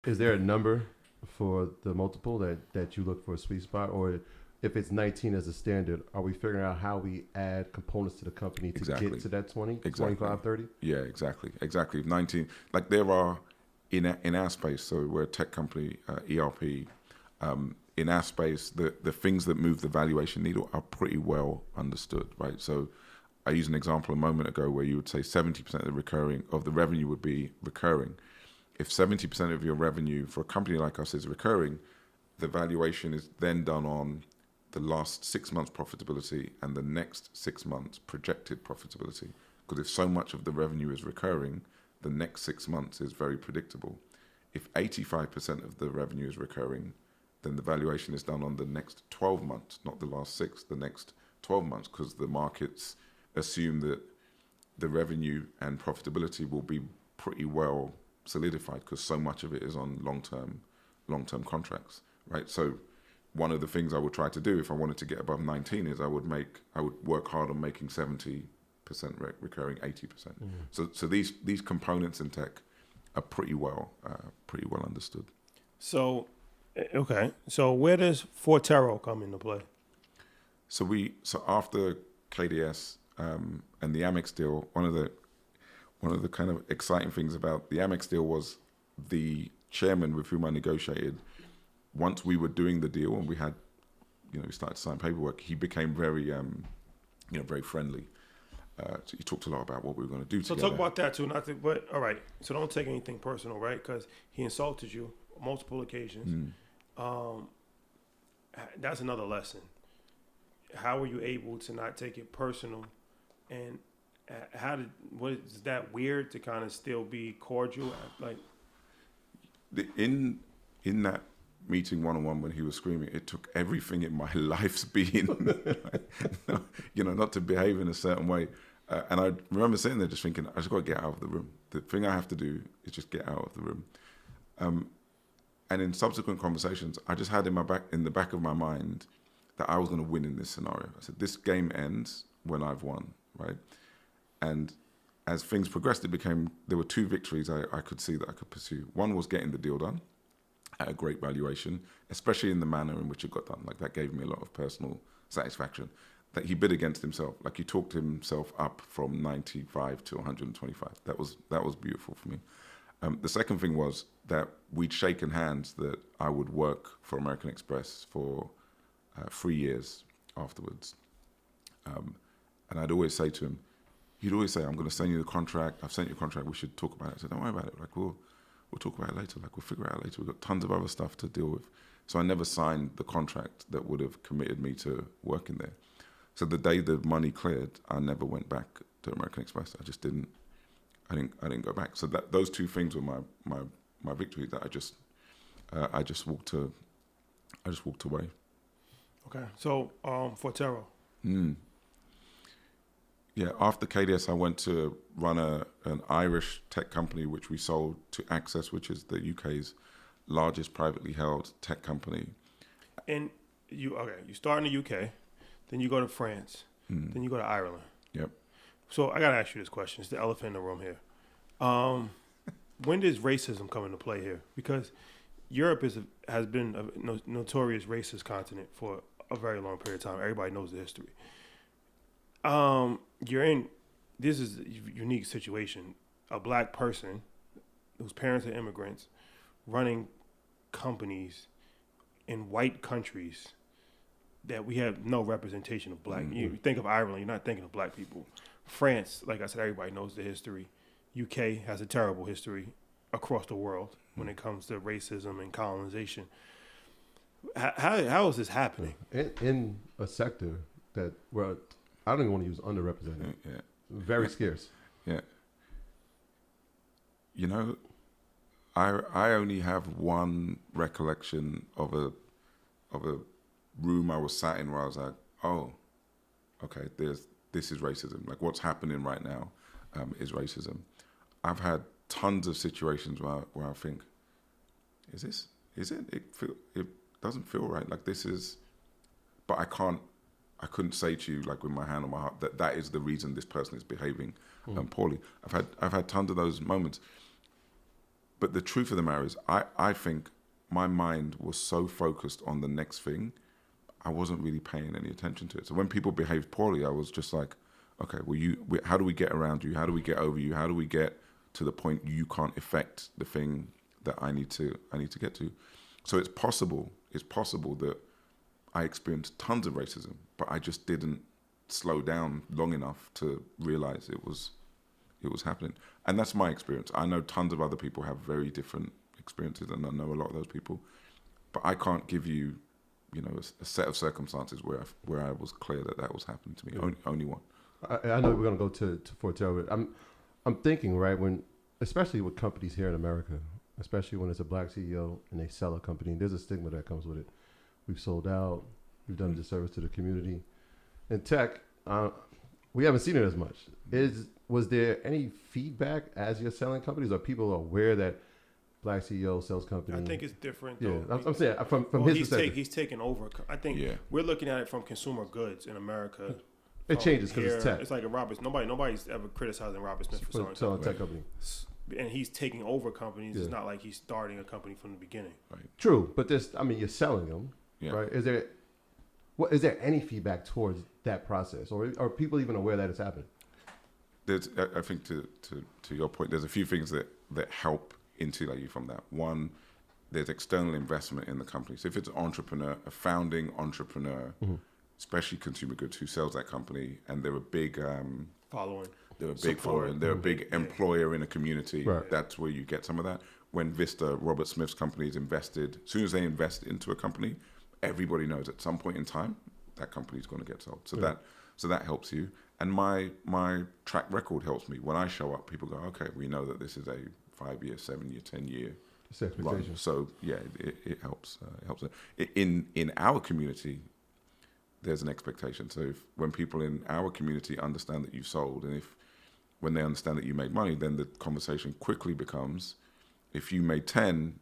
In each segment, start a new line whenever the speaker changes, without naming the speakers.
Is there a number for the multiple that you look for a sweet spot, or if it's 19 as a standard, are we figuring out how we add components to the company to
Exactly.
get to that 20,
Exactly.
25, 30?
Yeah, exactly. 19, like there are, in our space, so we're a tech company, ERP, in our space, the things that move the valuation needle are pretty well understood, right? So I used an example a moment ago where you would say 70% of the revenue would be recurring. If 70% of your revenue for a company like us is recurring, the valuation is then done on the last 6 months profitability and the next 6 months projected profitability. Because if so much of the revenue is recurring, the next 6 months is very predictable. If 85% of the revenue is recurring, then the valuation is done on the next 12 months, not the last 6, the next 12 months, because the markets assume that the revenue and profitability will be pretty well solidified because so much of it is on long-term contracts, right? So one of the things I would try to do if I wanted to get above 19 is I would work hard on making 70% recurring, 80%. So these components in tech are pretty well understood.
So, okay. So where does Forterro come into play?
So after KDS and the Amex deal, one of the kind of exciting things about the Amex deal was the chairman with whom I negotiated. Once we were doing the deal and we had, we started to sign paperwork, he became very, very friendly. So he talked a lot about what we were going to do together.
So talk about that too. But all right. So don't take anything personal, right? Because he insulted you on multiple occasions. That's another lesson. How were you able to not take it personal? And was that weird to kind of still be cordial? Like
in that meeting one-on-one when he was screaming, it took everything in my life's being, not to behave in a certain way. And I remember sitting there just thinking, I just got to get out of the room. The thing I have to do is just get out of the room. And in subsequent conversations, I just had in the back of my mind that I was going to win in this scenario. I said, this game ends when I've won, right? And as things progressed, there were 2 victories I could see that I could pursue. One was getting the deal done at a great valuation, especially in the manner in which it got done. Like that gave me a lot of personal satisfaction. That he bid against himself. Like he talked himself up from 95 to 125. That was beautiful for me. The second thing was that we'd shaken hands that I would work for American Express for 3 years afterwards. And I'd always say to him, he'd always say, I'm going to send you the contract. I've sent you a contract. We should talk about it. I said, don't worry about it. Like, we'll talk about it later. Like, we'll figure it out later. We've got tons of other stuff to deal with. So I never signed the contract that would have committed me to working there. So the day the money cleared, I never went back to American Express. I just didn't. I didn't go back. So those 2 things were my victory. That I just walked away.
okay. So Forterro.
Yeah, after KDS, I went to run an Irish tech company, which we sold to Access, which is the UK's largest privately held tech company.
And you start in the UK, then you go to France, then you go to Ireland.
Yep.
So I got to ask you this question. It's the elephant in the room here. When does racism come into play here? Because Europe has been a notorious racist continent for a very long period of time. Everybody knows the history. This is a unique situation. A black person whose parents are immigrants running companies in white countries that we have no representation of black. You think of Ireland, you're not thinking of black people. France, like I said, everybody knows the history. UK has a terrible history across the world when it comes to racism and colonization. How is this happening?
In a sector that, well, I don't even want to use underrepresented.
Yeah.
Very scarce.
Yeah. I only have one recollection of a room I was sat in where I was like, oh, okay, this is racism. Like what's happening right now is racism. I've had tons of situations where I think, is it? It doesn't feel right. Like this is, but I couldn't say to you like with my hand on my heart that is the reason this person is behaving poorly. I've had tons of those moments. But the truth of the matter is, I think my mind was so focused on the next thing, I wasn't really paying any attention to it. So when people behaved poorly, I was just like, okay, well, how do we get around you? How do we get over you? How do we get to the point you can't affect the thing that I need to get to? So it's possible that I experienced tons of racism, but I just didn't slow down long enough to realize it was happening. And that's my experience. I know tons of other people have very different experiences, and I know a lot of those people, but I can't give you, a set of circumstances where I was clear that was happening to me. Only one.
I know we're gonna go to Fortel, but I'm thinking, right, especially with companies here in America, especially when it's a black CEO and they sell a company, there's a stigma that comes with it. We've sold out. We've done a disservice to the community. In tech, we haven't seen it as much. Was there any feedback as you're selling companies? Are people aware that black CEO sells companies?
I think it's different.
Yeah,
though.
I'm saying from his perspective.
He's taking over. I think we're looking at it from consumer goods in America.
It changes because it's tech.
It's like a Robert. Nobody's ever criticizing Robert Smith for
selling a tech company.
And he's taking over companies. Yeah. It's not like he's starting a company from the beginning.
Right.
True, but you're selling them, right? Is there any feedback towards that process, or are people even aware that it's happening?
I think to your point, there's a few things that help insulate you from that. One, there's external investment in the company. So if it's an entrepreneur, a founding entrepreneur, especially consumer goods, who sells that company, and they're a big
following,
they're a big following, they're a big employer in a community.
Right.
That's where you get some of that. When Vista, Robert Smith's company, is invested, as soon as they invest into a company, everybody knows at some point in time that company's going to get sold. So that helps you. And my track record helps me. When I show up, people go, okay, we know that this is a 5-year, 7-year, 10-year run. So it helps. It helps. In our community, there's an expectation. So when people in our community understand that you sold, and when they understand that you made money, then the conversation quickly becomes, if you made 10,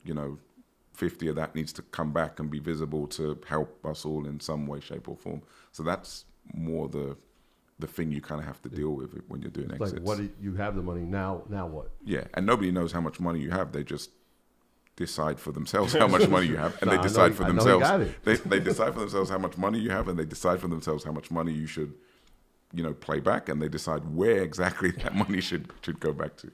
50 of that needs to come back and be visible to help us all in some way, shape, or form. So that's more the thing you kind of have to deal with when you're doing exits.
Like, what do you have the money now? Now what?
Yeah, and nobody knows how much money you have. They just decide for themselves how much money you have, and they decide for themselves. They decide for themselves how much money you have, and they decide for themselves how much money you should, play back, and they decide where exactly that money should go back to.